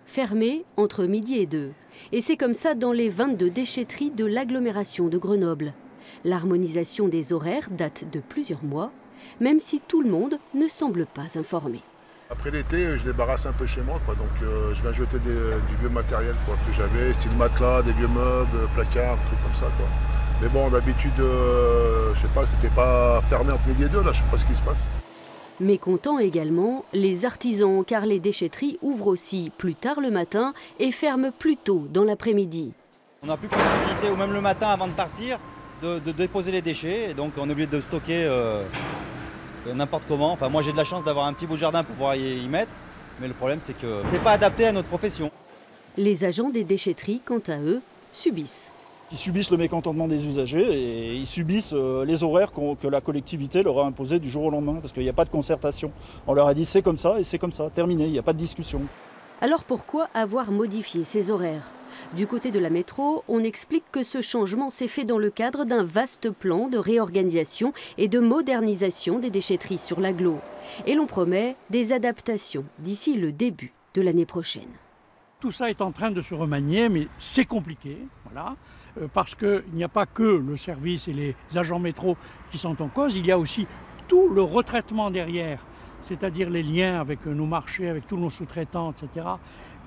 fermés entre midi et 2. Et c'est comme ça dans les 22 déchetteries de l'agglomération de Grenoble. L'harmonisation des horaires date de plusieurs mois, même si tout le monde ne semble pas informé. Après l'été, je débarrasse un peu chez moi, quoi. Donc je viens jeter du vieux matériel quoi, que j'avais, style matelas, des vieux meubles, placards, trucs comme ça, quoi. Mais bon, d'habitude, je sais pas, c'était pas fermé entre midi et 2, là, je sais pas ce qui se passe. Mécontents également les artisans, car les déchetteries ouvrent aussi plus tard le matin et ferment plus tôt dans l'après-midi. On n'a plus possibilité, ou même le matin avant de partir, de déposer les déchets. Et donc on est obligé de stocker n'importe comment. Enfin, moi j'ai de la chance d'avoir un petit bout de jardin pour pouvoir y mettre. Mais le problème c'est que c'est pas adapté à notre profession. Les agents des déchetteries, quant à eux, subissent. Ils subissent le mécontentement des usagers et ils subissent les horaires que la collectivité leur a imposés du jour au lendemain. Parce qu'il n'y a pas de concertation. On leur a dit c'est comme ça et c'est comme ça, terminé, il n'y a pas de discussion. Alors pourquoi avoir modifié ces horaires ? Du côté de la métro, on explique que ce changement s'est fait dans le cadre d'un vaste plan de réorganisation et de modernisation des déchetteries sur l'agglo. Et l'on promet des adaptations d'ici le début de l'année prochaine. Tout ça est en train de se remanier, mais c'est compliqué, voilà, parce qu'il n'y a pas que le service et les agents métro qui sont en cause, il y a aussi tout le retraitement derrière, c'est-à-dire les liens avec nos marchés, avec tous nos sous-traitants, etc.,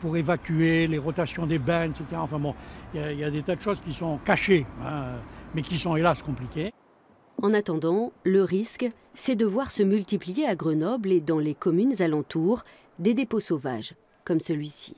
pour évacuer les rotations des bennes, etc. Enfin bon, il y a des tas de choses qui sont cachées, hein, mais qui sont hélas compliquées. En attendant, le risque, c'est de voir se multiplier à Grenoble et dans les communes alentours des dépôts sauvages, comme celui-ci.